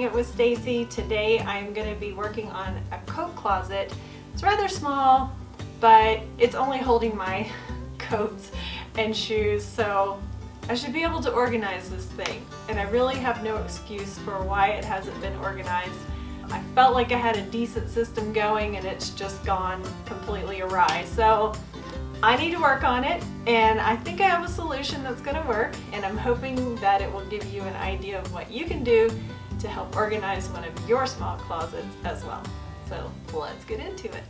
Doing It with Stacey. Today I'm going to be working on a coat closet. It's rather small, but it's only holding my coats and shoes, so I should be able to organize this thing. And I really have no excuse for why it hasn't been organized. I felt like I had a decent system going and it's just gone completely awry. So I need to work on it, and I think I have a solution that's going to work, and I'm hoping that it will give you an idea of what you can do to help organize one of your small closets as well. So let's get into it.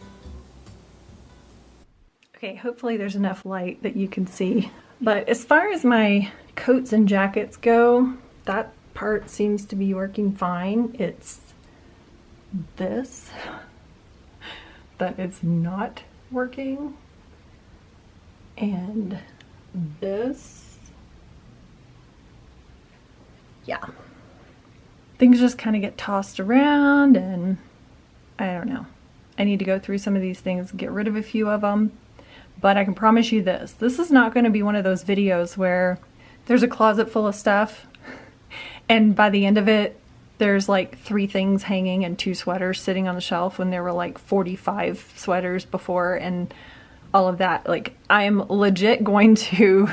Okay, hopefully there's enough light that you can see. But as far as my coats and jackets go, that part seems to be working fine. It's this that is not working. And this, yeah, things just kind of get tossed around, and I don't know. I need to go through some of these things, get rid of a few of them, but I can promise you this is not going to be one of those videos where there's a closet full of stuff and by the end of it there's like 3 things hanging and 2 sweaters sitting on the shelf when there were like 45 sweaters before and all of that. Like, I am legit going to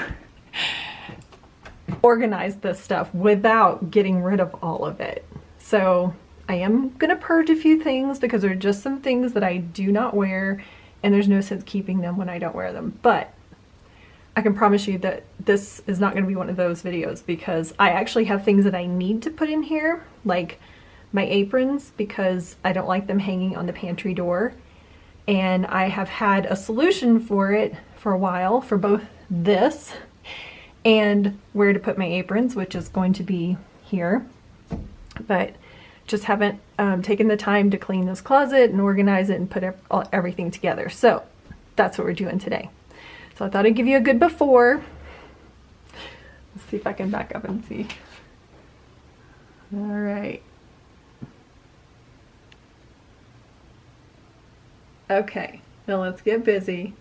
organize this stuff without getting rid of all of it. So I am gonna purge a few things because there are just some things that I do not wear and there's no sense keeping them when I don't wear them. But I can promise you that this is not gonna be one of those videos because I actually have things that I need to put in here, like my aprons, because I don't like them hanging on the pantry door. And I have had a solution for it for a while, for both this and where to put my aprons, which is going to be here. But just haven't taken the time to clean this closet and organize it and put everything together. So that's what we're doing today. So I thought I'd give you a good before. Let's see if I can back up and see. All right. Okay, now let's get busy.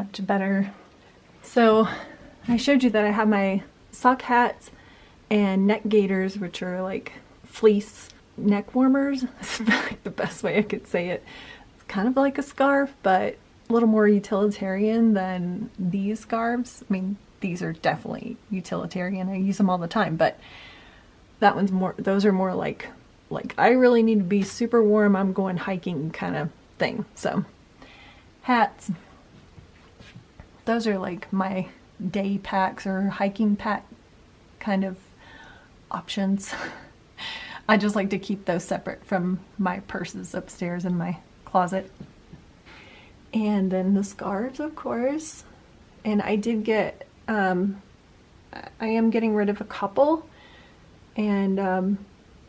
much better. So I showed you that I have my sock hats and neck gaiters, which are like fleece neck warmers. That's like the best way I could say it. It's kind of like a scarf, but a little more utilitarian than these scarves. I mean, these are definitely utilitarian. I use them all the time, but that one's more, those are more like I really need to be super warm, I'm going hiking kind of thing. So hats, those are like my day packs or hiking pack kind of options. I just like to keep those separate from my purses upstairs in my closet. And then the scarves, of course. And I did get, I am getting rid of a couple, and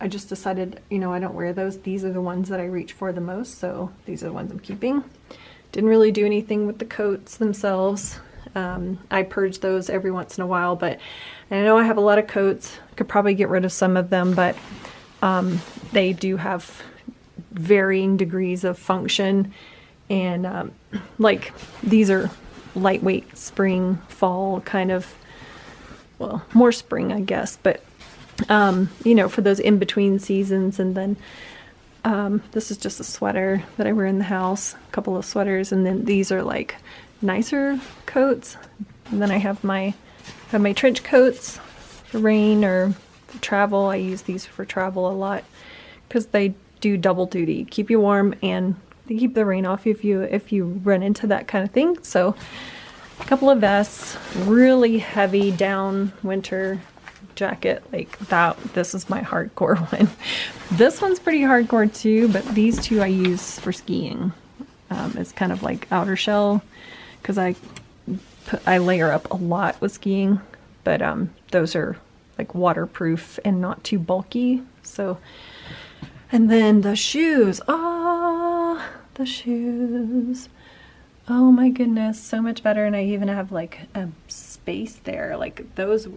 I just decided, you know, I don't wear those. These are the ones that I reach for the most, so these are the ones I'm keeping. Didn't really do anything with the coats themselves. I purge those every once in a while, but I know I have a lot of coats. Could probably get rid of some of them, but they do have varying degrees of function. And like these are lightweight spring, fall kind of, well, more spring, I guess, but you know, for those in-between seasons. And then this is just a sweater that I wear in the house, a couple of sweaters, and then these are like nicer coats. And then I have my trench coats for rain or for travel. I use these for travel a lot because they do double duty, keep you warm and they keep the rain off if you run into that kind of thing. So a couple of vests, really heavy down winter jacket like that. This is my hardcore one. This one's pretty hardcore too, but these two I use for skiing. It's kind of like outer shell because I layer up a lot with skiing, but those are like waterproof and not too bulky. So, and then the shoes. Oh, the shoes. Oh my goodness, so much better. And I even have like a space there. Like those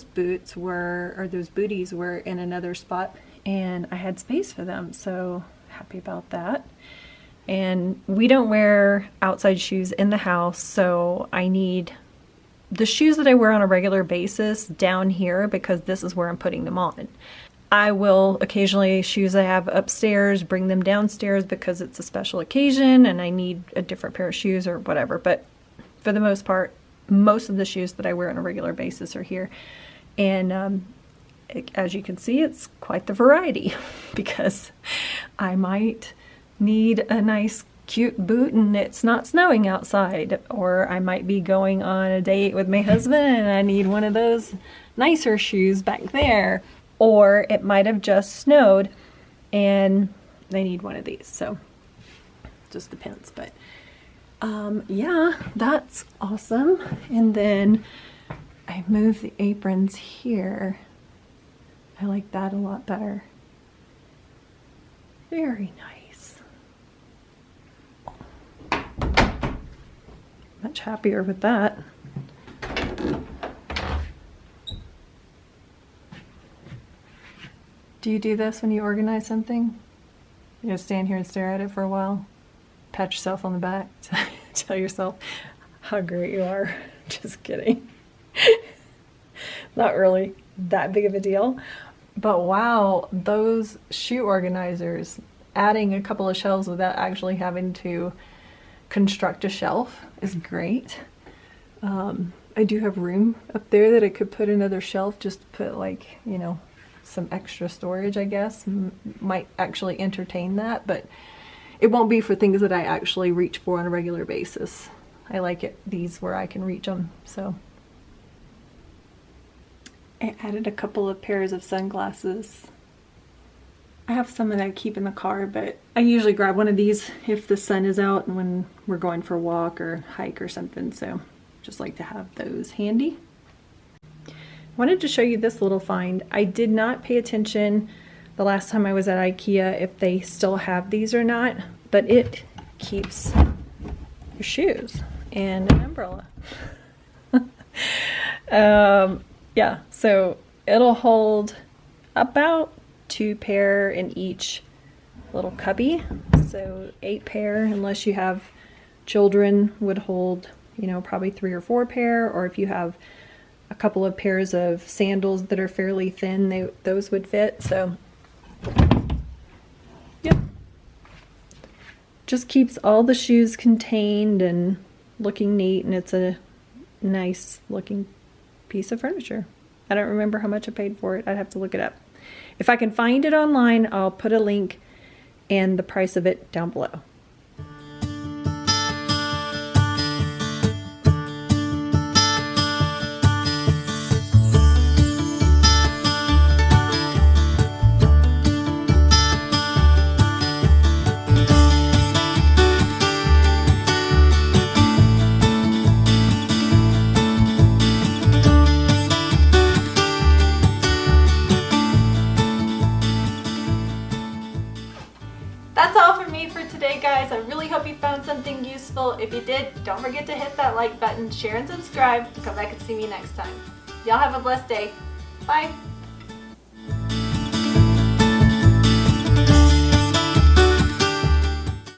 boots were, or those booties were in another spot, and I had space for them. So happy about that. And we don't wear outside shoes in the house, so I need the shoes that I wear on a regular basis down here because this is where I'm putting them on. I will occasionally, shoes I have upstairs, bring them downstairs because it's a special occasion and I need a different pair of shoes or whatever. But for the most part, most of the shoes that I wear on a regular basis are here. And as you can see, it's quite the variety because I might need a nice cute boot and it's not snowing outside, or I might be going on a date with my husband and I need one of those nicer shoes back there, or it might have just snowed and they need one of these. So just depends. But yeah, that's awesome. And then I moved the aprons here. I like that a lot better. Very nice. Much happier with that. Do you do this when you organize something? You just stand here and stare at it for a while? Pat yourself on the back, tell yourself how great you are. Just kidding. Not really that big of a deal. But wow, those shoe organizers, adding a couple of shelves without actually having to construct a shelf is great. I do have room up there that I could put another shelf just to put, like, you know, some extra storage, I guess. Might actually entertain that, but it won't be for things that I actually reach for on a regular basis. I like it, these where I can reach them. So I added a couple of pairs of sunglasses. I have some that I keep in the car, but I usually grab one of these if the sun is out and when we're going for a walk or hike or something. So just like to have those handy. I wanted to show you this little find. I did not pay attention the last time I was at IKEA if they still have these or not, but it keeps your shoes and an umbrella. Yeah, so it'll hold about 2 pair in each little cubby. So 8 pair, unless you have children, would hold you know, probably 3 or 4 pair, or if you have a couple of pairs of sandals that are fairly thin, those would fit. So yep, just keeps all the shoes contained and looking neat, and it's a nice looking piece of furniture. I don't remember how much I paid for it. I'd have to look it up. If I can find it online, I'll put a link and the price of it down below. That's all from me for today, guys. I really hope you found something useful. If you did, don't forget to hit that like button, share and subscribe. Come back and see me next time. Y'all have a blessed day. Bye.